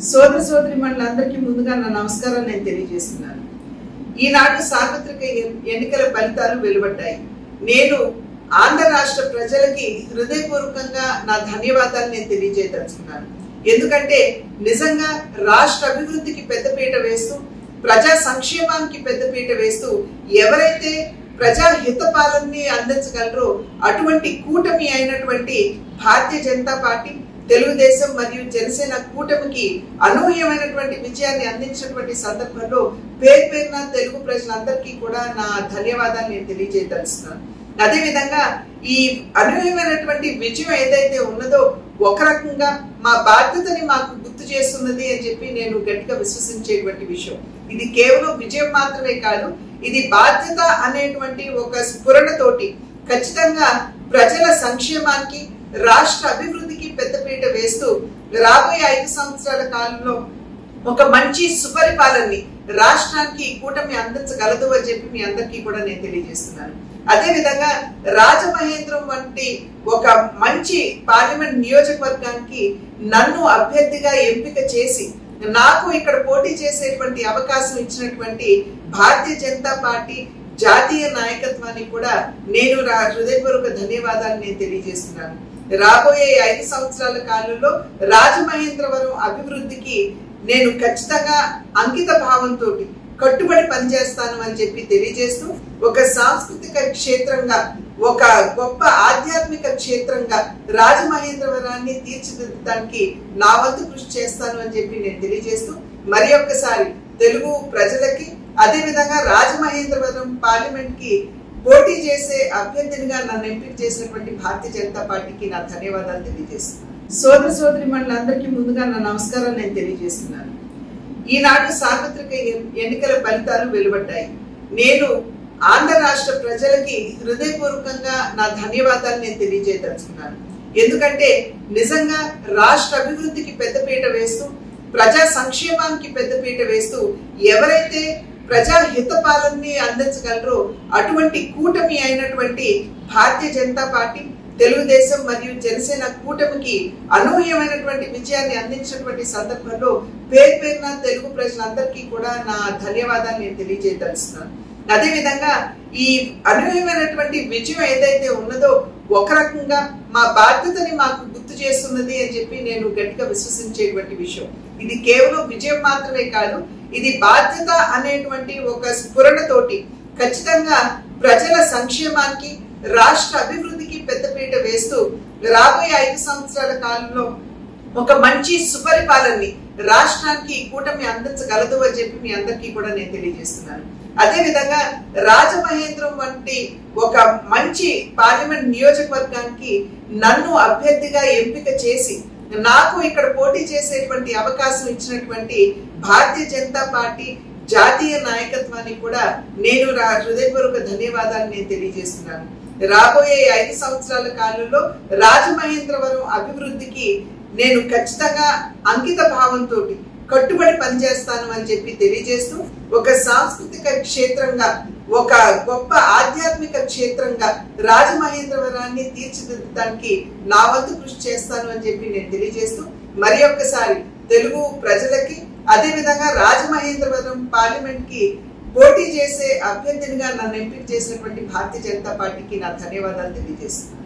సోదర సోదరీమణులందరికీ ముందుగా నా నమస్కారం నేను తెలియజేస్తున్నాను. ఈనాడు సార్వత్రిక ఎన్నికల ఫలితాలు వెలువడ్డాయి. నేను ఆంధ్ర రాష్ట్ర ప్రజలకి హృదయపూర్వకంగా నా ధన్యవాదాలు నేను తెలియజేయదలుచుకున్నాను. ఎందుకంటే నిజంగా రాష్ట్ర అభివృద్ధికి పెద్దపీట వేస్తూ, ప్రజా సంక్షేమానికి పెద్దపీట వేస్తూ ఎవరైతే ప్రజా హిత పాలనని అందించగలరో అటువంటి కూటమి అయినటువంటి భారతీయ జనతా పార్టీ, తెలుగుదేశం మరియు జనసేన కూటమికి అనూహ్యమైనటువంటి విజయాన్ని అందించినటువంటి సందర్భంలో పేరు పేరున తెలుగు ప్రజలందరికీ కూడా నా ధన్యవాదాలు నేను తెలియజేయదలుచున్నాను. అదేవిధంగా ఈ అనూహ్యమైనటువంటి విజయం ఏదైతే ఉన్నదో ఒక రకంగా మా బాధ్యతని మాకు గుర్తు చేస్తున్నది అని చెప్పి నేను గట్టిగా విశ్వసించేటువంటి విషయం. ఇది కేవలం విజయం మాత్రమే కాదు, ఇది బాధ్యత అనేటువంటి ఒక స్ఫురణతోటి ఖచ్చితంగా ప్రజల సంక్షేమానికి, రాష్ట్ర అభివృద్ధికి పెద్దపీట వేస్తూ రాబోయే 5 సంవత్సరాల కాలంలో ఒక మంచి సుపరిపాలనని రాష్ట్రానికి కూటమి అందించగలదు అని చెప్పి మీ అందరికీ కూడా నేను తెలియజేస్తున్నాను. అదే విధంగా రాజమహేంద్రం వంటి ఒక మంచి పార్లమెంట్ నియోజకవర్గానికి నన్ను అభ్యర్థిగా ఎంపిక చేసి నాకు ఇక్కడ పోటీ చేసేటువంటి అవకాశం ఇచ్చినటువంటి భారతీయ జనతా పార్టీ జాతీయ నాయకత్వానికి కూడా నేను హృదయపూర్వక ధన్యవాదాలు నేను తెలియజేస్తున్నాను. రాబోయే 5 సంవత్సరాల కాలంలో రాజమహేంద్రవరం అభివృద్ధికి నేను ఖచ్చితంగా అంకిత భావంతో కట్టుబడి పనిచేస్తాను అని చెప్పి తెలియజేస్తూ, ఒక సాంస్కృతిక క్షేత్రంగా, ఒక గొప్ప ఆధ్యాత్మిక క్షేత్రంగా రాజమహేంద్రవరాన్ని తీర్చిదిద్దడానికి నా వంతు కృషి చేస్తాను అని చెప్పి నేను తెలియజేస్తూ, మరి ఒక్కసారి తెలుగు ప్రజలకి, అదే విధంగా రాజమహేంద్రవరం పార్లమెంట్ కి పోటీ చేసే అభ్యర్థినిగా నన్ను ఎంపిక చేసినటువంటి భారతీయ జనతా పార్టీకి నా ధన్యవాదాలు తెలియజేస్తున్నాను. సోదర సోదరీమణులందరికీ ముందుగా నా నమస్కారం నేను తెలియజేస్తున్నాను. ఈనాడు సార్వత్రిక ఎన్నికల ఫలితాలు వెలువడ్డాయి. నేను ఆంధ్ర రాష్ట్ర ప్రజలకి హృదయపూర్వకంగా నా ధన్యవాదాలు నేను తెలియజేయదలుచుకున్నాను. ఎందుకంటే నిజంగా రాష్ట్ర అభివృద్ధికి పెద్దపీట వేస్తూ, ప్రజా సంక్షేమానికి పెద్దపీట వేస్తూ ఎవరైతే ప్రజా హిత పాలనని అందించగలరో అటువంటి కూటమి అయినటువంటి భారతీయ జనతా పార్టీ, తెలుగుదేశం మరియు జనసేన కూటమికి అనూహ్యమైనటువంటి విజయాన్ని అందించినటువంటి సందర్భంలో పేరు పేరున తెలుగు ప్రజలందరికీ కూడా నా ధన్యవాదాలు నేను తెలియజేయదలుచున్నాను. అదేవిధంగా ఈ అనూహ్యమైనటువంటి విజయం ఏదైతే ఉన్నదో ఒక రకంగా మా బాధ్యతని మాకు గుర్తు చేస్తున్నది అని చెప్పి నేను గట్టిగా విశ్వసించేటువంటి విషయం. ఇది కేవలం విజయం మాత్రమే కాదు, ఇది బాధ్యత అనేటువంటి ఒక స్ఫురణతోటి ఖచ్చితంగా ప్రజల సంక్షేమానికి, రాష్ట్ర అభివృద్ధికి పెద్దపీట వేస్తూ రాబోయే 5 సంవత్సరాల కాలంలో ఒక మంచి సుపరిపాలనని రాష్ట్రానికి కూటమి అందించగలదు అని చెప్పి మీ అందరికీ కూడా నేను తెలియజేస్తున్నాను. అదే విధంగా రాజమహేంద్రం వంటి ఒక మంచి పార్లమెంట్ నియోజకవర్గానికి నన్ను అభ్యర్థిగా ఎంపిక చేసి నాకు ఇక్కడ పోటీ చేసేటువంటి అవకాశం ఇచ్చినటువంటి భారతీయ జనతా పార్టీ జాతీయ నాయకత్వానికి కూడా నేను హృదయపూర్వక ధన్యవాదాలు నేను తెలియజేస్తున్నాను. రాబోయే 5 సంవత్సరాల కాలంలో రాజమహేంద్రవరం అభివృద్ధికి నేను ఖచ్చితంగా అంకిత భావంతో కట్టుబడి పనిచేస్తాను అని చెప్పి తెలియజేస్తూ, ఒక సాంస్కృతిక క్షేత్రంగా, ఒక గొప్ప ఆధ్యాత్మిక క్షేత్రంగా రాజమహేంద్రవరాన్ని తీర్చిదిద్దడానికి నా వంతు కృషి చేస్తాను అని చెప్పి నేను తెలియజేస్తూ, మరి ఒక్కసారి తెలుగు ప్రజలకి, అదే విధంగా రాజమహేంద్రవరం పార్లమెంట్ కి పోటీ చేసే అభ్యర్థినిగా నన్ను ఎంపిక చేసినటువంటి భారతీయ జనతా పార్టీకి నా ధన్యవాదాలు తెలియజేస్తున్నాను.